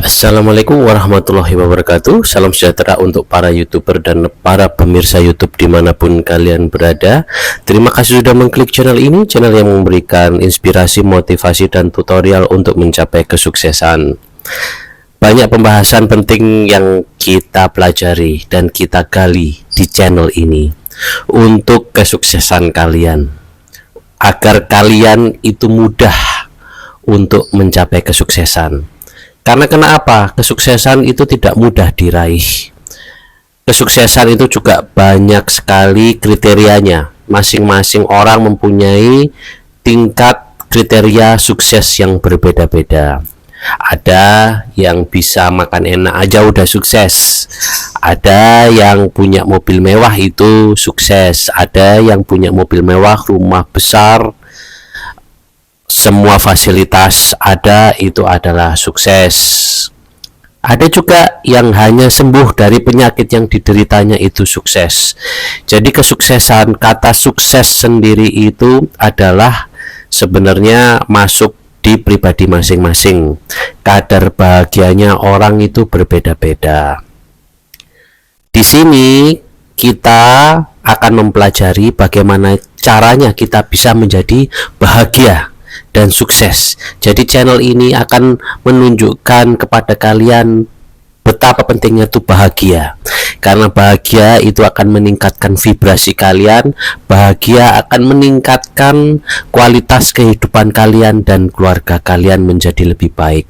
Assalamualaikum warahmatullahi wabarakatuh. Salam sejahtera untuk para YouTuber dan para pemirsa YouTube dimanapun kalian berada. Terima kasih sudah mengklik channel ini, channel yang memberikan inspirasi, motivasi, dan tutorial untuk mencapai kesuksesan. Banyak pembahasan penting yang kita pelajari dan kita gali di channel ini untuk kesuksesan kalian, agar kalian itu mudah untuk mencapai kesuksesan. Karena kenapa? Kesuksesan itu tidak mudah diraih. Kesuksesan itu juga banyak sekali kriterianya. Masing-masing orang mempunyai tingkat kriteria sukses yang berbeda-beda. Ada yang bisa makan enak aja udah sukses. Ada yang punya mobil mewah itu sukses. Ada yang punya mobil mewah, rumah besar, semua fasilitas ada, itu adalah sukses. Ada juga yang hanya sembuh dari penyakit yang dideritanya, itu sukses. Jadi kesuksesan, kata sukses sendiri itu adalah sebenarnya masuk di pribadi masing-masing. Kadar bahagianya orang itu berbeda-beda. Di sini kita akan mempelajari bagaimana caranya kita bisa menjadi bahagia dan sukses. Jadi channel ini akan menunjukkan kepada kalian betapa pentingnya itu bahagia. Karena bahagia itu akan meningkatkan vibrasi kalian, bahagia akan meningkatkan kualitas kehidupan kalian dan keluarga kalian menjadi lebih baik.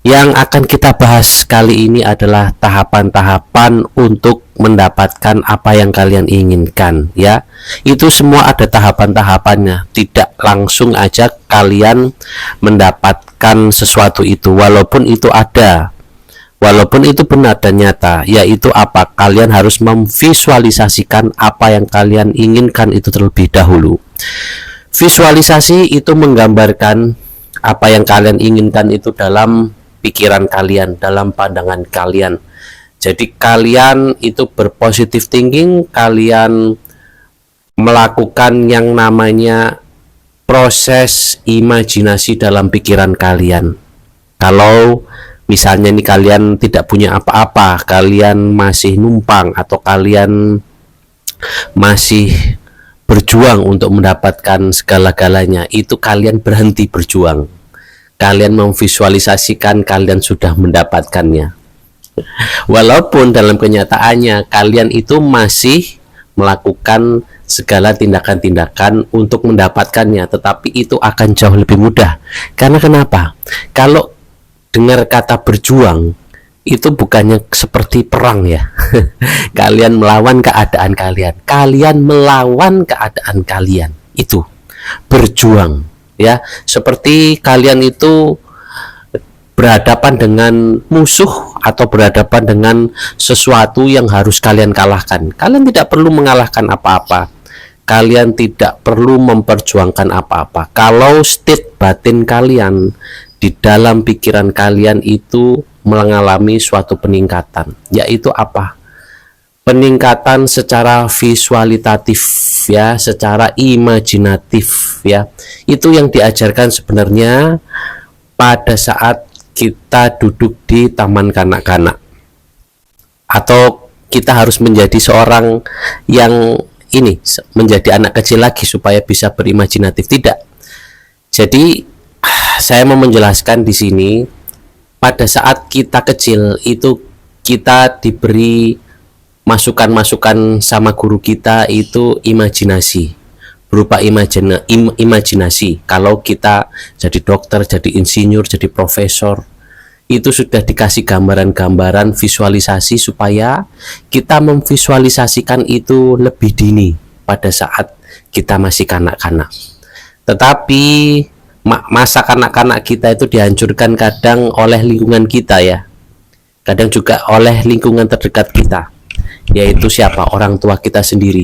Yang akan kita bahas kali ini adalah tahapan-tahapan untuk mendapatkan apa yang kalian inginkan, ya. Itu semua ada tahapan-tahapannya. Tidak langsung aja kalian mendapatkan sesuatu itu, walaupun itu ada. Walaupun itu benar dan nyata, yaitu apa? Kalian harus memvisualisasikan apa yang kalian inginkan itu terlebih dahulu. Visualisasi itu menggambarkan apa yang kalian inginkan itu dalam pikiran kalian, dalam pandangan kalian. Jadi kalian itu berpositif thinking, kalian melakukan yang namanya proses imajinasi dalam pikiran kalian. Kalau misalnya nih kalian tidak punya apa-apa, kalian masih numpang atau kalian masih berjuang untuk mendapatkan segala-galanya, itu kalian berhenti berjuang. Kalian memvisualisasikan kalian sudah mendapatkannya. Walaupun dalam kenyataannya kalian itu masih melakukan segala tindakan-tindakan untuk mendapatkannya, tetapi itu akan jauh lebih mudah. Karena kenapa? Kalau dengar kata berjuang, itu bukannya seperti perang, ya. Kalian melawan keadaan kalian. Kalian melawan keadaan kalian. Itu berjuang. Ya, seperti kalian itu berhadapan dengan musuh atau berhadapan dengan sesuatu yang harus kalian kalahkan. Kalian tidak perlu mengalahkan apa-apa. Kalian tidak perlu memperjuangkan apa-apa. Kalau state batin kalian di dalam pikiran kalian itu mengalami suatu peningkatan, yaitu apa? Peningkatan secara visualitatif, ya, secara imajinatif, ya. Itu yang diajarkan sebenarnya pada saat kita duduk di taman kanak-kanak, atau kita harus menjadi seorang yang ini menjadi anak kecil lagi supaya bisa berimajinatif. Tidak. Jadi saya mau menjelaskan di sini, pada saat kita kecil itu kita diberi masukan-masukan sama guru kita itu imajinasi, berupa imajinasi. Kalau kita jadi dokter, jadi insinyur, jadi profesor, itu sudah dikasih gambaran-gambaran visualisasi supaya kita memvisualisasikan itu lebih dini pada saat kita masih kanak-kanak. Tetapi masa kanak-kanak kita itu dihancurkan kadang oleh lingkungan kita, ya. Kadang juga oleh lingkungan terdekat kita. Yaitu siapa? Orang tua kita sendiri.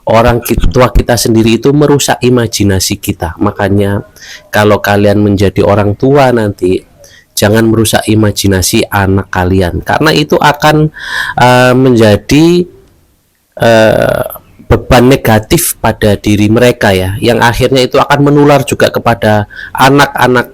Orang tua kita sendiri itu merusak imajinasi kita. Makanya kalau kalian menjadi orang tua nanti, jangan merusak imajinasi anak kalian, karena itu akan menjadi beban negatif pada diri mereka, ya, yang akhirnya itu akan menular juga kepada anak-anak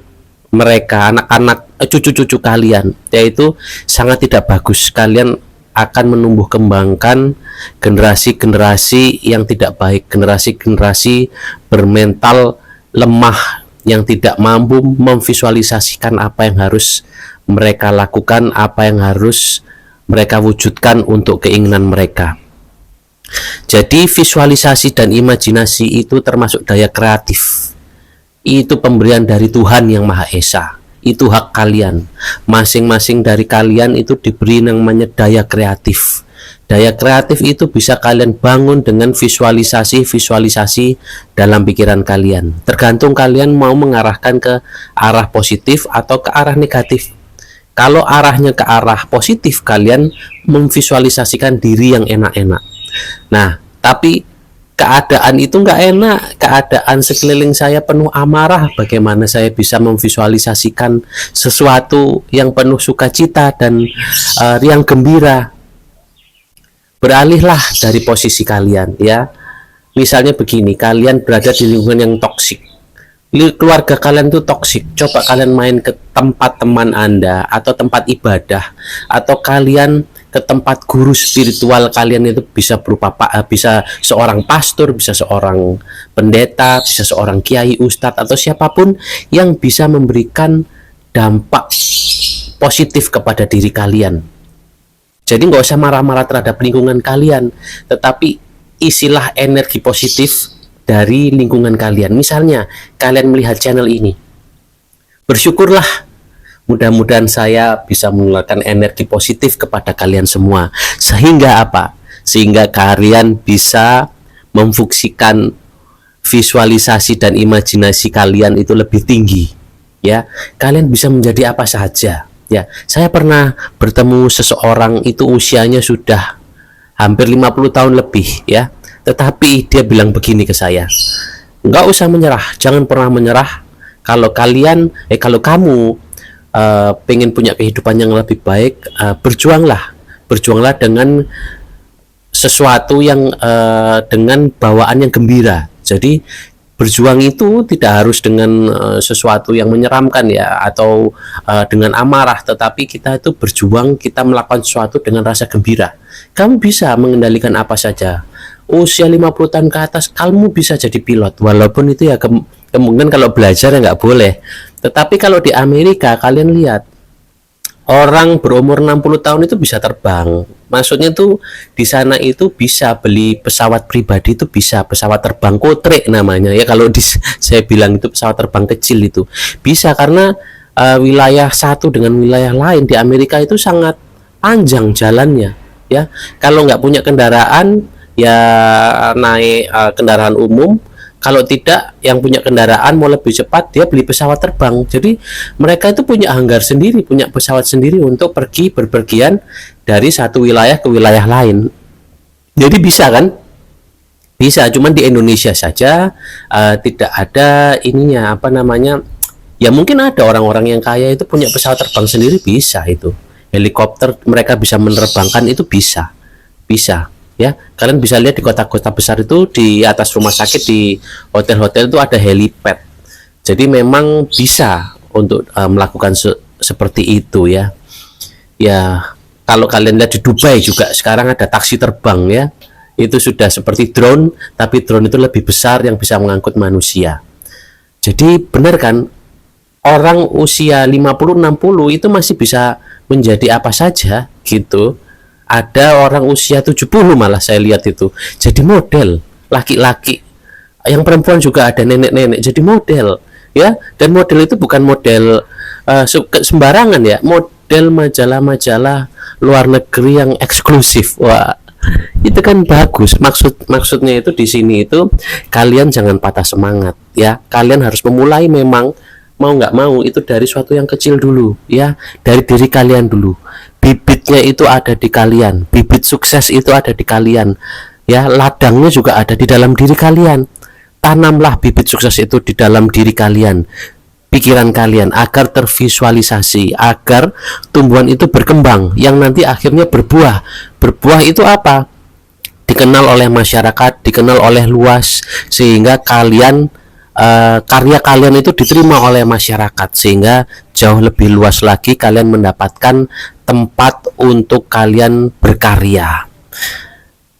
mereka, anak-anak, cucu-cucu kalian, yaitu sangat tidak bagus. Kalian akan menumbuh kembangkan generasi-generasi yang tidak baik, generasi-generasi bermental lemah yang tidak mampu memvisualisasikan apa yang harus mereka lakukan, apa yang harus mereka wujudkan untuk keinginan mereka. Jadi visualisasi dan imajinasi itu termasuk daya kreatif. Itu pemberian dari Tuhan yang Maha Esa. Itu hak kalian. Masing-masing dari kalian itu diberi yang namanya daya kreatif. Daya kreatif itu bisa kalian bangun dengan visualisasi dalam pikiran kalian. Tergantung kalian mau mengarahkan ke arah positif atau ke arah negatif. Kalau arahnya ke arah positif, kalian memvisualisasikan diri yang enak-enak. Nah, tapi keadaan itu nggak enak, keadaan sekeliling saya penuh amarah. Bagaimana saya bisa memvisualisasikan sesuatu yang penuh sukacita dan riang gembira? Beralihlah dari posisi kalian, ya. Misalnya begini, kalian berada di lingkungan yang toksik, keluarga kalian itu toksik. Coba kalian main ke tempat teman Anda atau tempat ibadah, atau kalian ke tempat guru spiritual kalian, itu bisa berupa bisa seorang pastor, bisa seorang pendeta, bisa seorang kiai, ustadz, atau siapapun yang bisa memberikan dampak positif kepada diri kalian. Jadi nggak usah marah-marah terhadap lingkungan kalian, tetapi isilah energi positif dari lingkungan kalian. Misalnya kalian melihat channel ini, bersyukurlah. Mudah-mudahan saya bisa menularkan energi positif kepada kalian semua. Sehingga apa? Sehingga kalian bisa memfungsikan visualisasi dan imajinasi kalian itu lebih tinggi. Ya, kalian bisa menjadi apa saja. Ya, saya pernah bertemu seseorang itu usianya sudah hampir 50 tahun lebih, ya. Tetapi dia bilang begini ke saya, nggak usah menyerah, jangan pernah menyerah. Kalau kamu pengen punya kehidupan yang lebih baik, berjuanglah dengan sesuatu yang dengan bawaan yang gembira. Jadi berjuang itu tidak harus dengan sesuatu yang menyeramkan, ya, atau dengan amarah, tetapi kita itu berjuang, kita melakukan sesuatu dengan rasa gembira. Kamu bisa mengendalikan apa saja. Usia 50 tahun ke atas kamu bisa jadi pilot, walaupun itu ya kemungkinan kalau belajar ya nggak boleh. Tetapi kalau di Amerika kalian lihat, orang berumur 60 tahun itu bisa terbang. Maksudnya tuh di sana itu bisa beli pesawat pribadi, itu bisa pesawat terbang kotrek namanya, ya. Kalau saya bilang itu pesawat terbang kecil itu bisa, karena wilayah satu dengan wilayah lain di Amerika itu sangat panjang jalannya, ya. Kalau nggak punya kendaraan, ya naik kendaraan umum. Kalau tidak, yang punya kendaraan mau lebih cepat, dia beli pesawat terbang. Jadi mereka itu punya hanggar sendiri, punya pesawat sendiri untuk pergi berpergian dari satu wilayah ke wilayah lain. Jadi bisa kan? Bisa, cuman di Indonesia saja tidak ada ininya, apa namanya? Ya mungkin ada orang-orang yang kaya itu punya pesawat terbang sendiri, bisa itu. Helikopter mereka bisa menerbangkan, itu bisa. Bisa. Ya, kalian bisa lihat di kota-kota besar itu, di atas rumah sakit, di hotel-hotel itu ada helipad. Jadi memang bisa untuk melakukan seperti itu, ya. Ya, kalau kalian lihat di Dubai juga sekarang ada taksi terbang, ya. Itu sudah seperti drone, tapi drone itu lebih besar yang bisa mengangkut manusia. Jadi benar kan, orang usia 50-60 itu masih bisa menjadi apa saja gitu. Ada orang usia 70 malah saya lihat itu jadi model, laki-laki, yang perempuan juga ada, nenek-nenek jadi model, ya. Dan model itu bukan model sembarangan, ya, model majalah-majalah luar negeri yang eksklusif. Wah, itu kan bagus. Maksudnya itu di sini itu kalian jangan patah semangat, ya. Kalian harus memulai, memang mau nggak mau itu dari suatu yang kecil dulu, ya, dari diri kalian dulu. Bibitnya itu ada di kalian, bibit sukses itu ada di kalian, ya. Ladangnya juga ada di dalam diri kalian. Tanamlah bibit sukses itu di dalam diri kalian, pikiran kalian, agar tervisualisasi, agar tumbuhan itu berkembang, yang nanti akhirnya berbuah. Berbuah itu apa? Dikenal oleh masyarakat, dikenal oleh luas, sehingga kalian karya kalian itu diterima oleh masyarakat, sehingga jauh lebih luas lagi kalian mendapatkan tempat untuk kalian berkarya.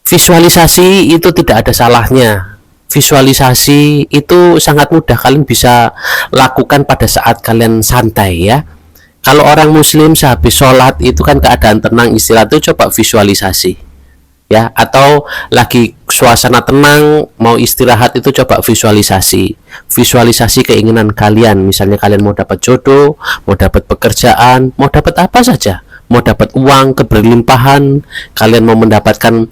Visualisasi itu tidak ada salahnya. Visualisasi itu sangat mudah, kalian bisa lakukan pada saat kalian santai ya. Kalau orang muslim sehabis sholat itu kan keadaan tenang, istirahat, itu coba visualisasi ya. Atau lagi suasana tenang mau istirahat, itu coba visualisasi keinginan kalian. Misalnya kalian mau dapat jodoh, mau dapat pekerjaan, mau dapat apa saja, mau dapat uang keberlimpahan, kalian mau mendapatkan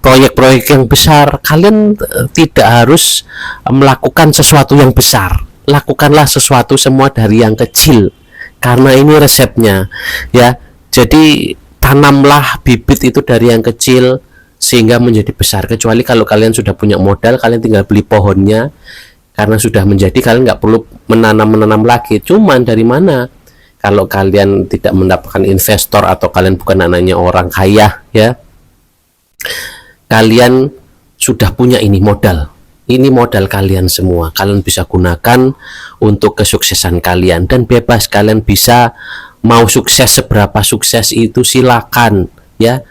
proyek-proyek yang besar, kalian tidak harus melakukan sesuatu yang besar. Lakukanlah sesuatu semua dari yang kecil, karena ini resepnya ya. Jadi tanamlah bibit itu dari yang kecil sehingga menjadi besar. Kecuali kalau kalian sudah punya modal, kalian tinggal beli pohonnya, karena sudah menjadi kalian nggak perlu menanam lagi. Cuman dari mana kalau kalian tidak mendapatkan investor atau kalian bukan anaknya orang kaya ya, kalian sudah punya ini modal kalian semua, kalian bisa gunakan untuk kesuksesan kalian, dan bebas kalian bisa mau sukses seberapa sukses itu silakan ya.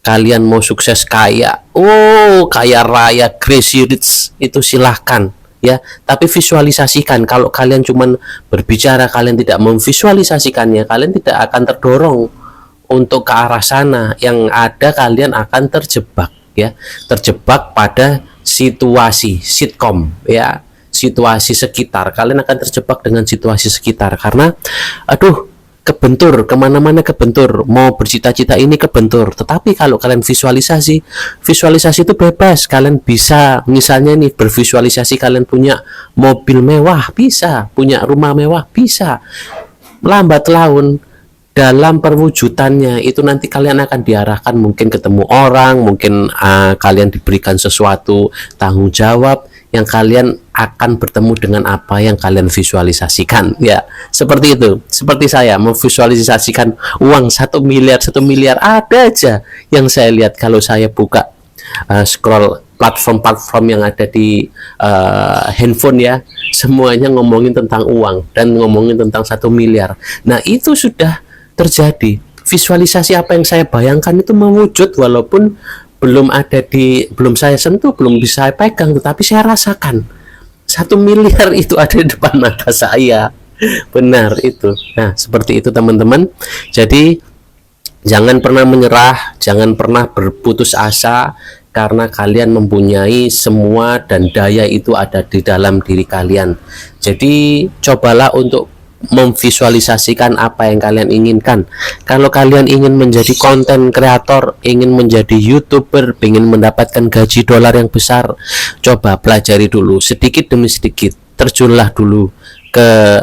Kalian mau sukses kaya raya, crazy rich, itu silahkan ya. Tapi visualisasikan. Kalau kalian cuman berbicara, kalian tidak memvisualisasikannya, kalian tidak akan terdorong untuk ke arah sana. Yang ada kalian akan terjebak ya, terjebak pada situasi sitkom ya, situasi sekitar. Kalian akan terjebak dengan situasi sekitar karena kebentur, kemana-mana kebentur, mau bercita-cita ini kebentur. Tetapi kalau kalian visualisasi itu bebas. Kalian bisa misalnya nih bervisualisasi kalian punya mobil mewah, bisa punya rumah mewah, bisa. Lambat laun dalam perwujudannya itu nanti kalian akan diarahkan, mungkin ketemu orang, mungkin kalian diberikan sesuatu tanggung jawab yang kalian akan bertemu dengan apa yang kalian visualisasikan ya. Seperti itu, seperti saya memvisualisasikan uang 1 miliar ada aja yang saya lihat kalau saya buka scroll platform-platform yang ada di handphone ya, semuanya ngomongin tentang uang dan ngomongin tentang 1 miliar. Nah itu sudah terjadi. Visualisasi apa yang saya bayangkan itu mewujud, walaupun belum saya sentuh, belum bisa saya pegang, tetapi saya rasakan 1 miliar itu ada di depan mata saya. Benar itu. Nah seperti itu teman-teman. Jadi jangan pernah menyerah, jangan pernah berputus asa, karena kalian mempunyai semua dan daya itu ada di dalam diri kalian. Jadi cobalah untuk memvisualisasikan apa yang kalian inginkan. Kalau kalian ingin menjadi konten kreator, ingin menjadi YouTuber, ingin mendapatkan gaji dolar yang besar, coba pelajari dulu sedikit demi sedikit. Terjunlah dulu ke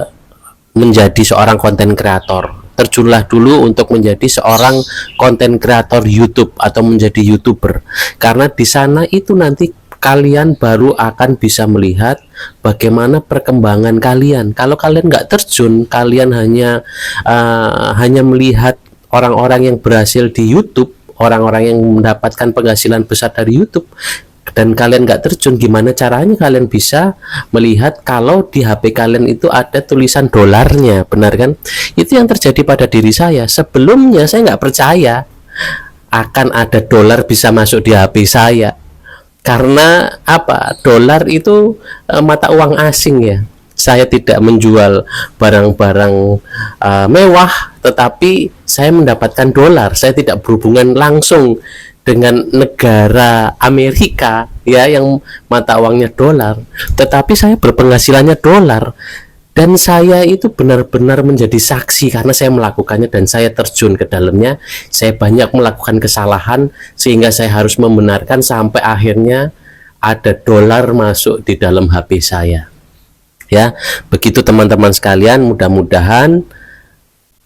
menjadi seorang konten kreator. Terjunlah dulu untuk menjadi seorang konten kreator YouTube atau menjadi YouTuber. Karena di sana itu nanti kalian baru akan bisa melihat bagaimana perkembangan kalian. Kalau kalian nggak terjun, kalian hanya melihat orang-orang yang berhasil di YouTube, orang-orang yang mendapatkan penghasilan besar dari YouTube, dan kalian nggak terjun, gimana caranya kalian bisa melihat kalau di HP kalian itu ada tulisan dolarnya? Benar kan? Itu yang terjadi pada diri saya. Sebelumnya saya nggak percaya akan ada dolar bisa masuk di HP saya. Karena apa? Dolar itu mata uang asing ya. Saya tidak menjual barang-barang mewah, tetapi saya mendapatkan dolar. Saya tidak berhubungan langsung dengan negara Amerika ya yang mata uangnya dolar, tetapi saya berpenghasilannya dolar. Dan saya itu benar-benar menjadi saksi karena saya melakukannya dan saya terjun ke dalamnya. Saya banyak melakukan kesalahan sehingga saya harus membenarkan sampai akhirnya ada dolar masuk di dalam HP saya. Ya, begitu teman-teman sekalian, mudah-mudahan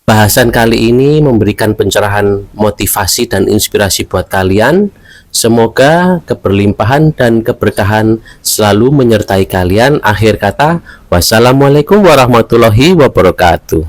bahasan kali ini memberikan pencerahan, motivasi dan inspirasi buat kalian. Semoga keberlimpahan dan keberkahan selalu menyertai kalian. Akhir kata, wassalamualaikum warahmatullahi wabarakatuh.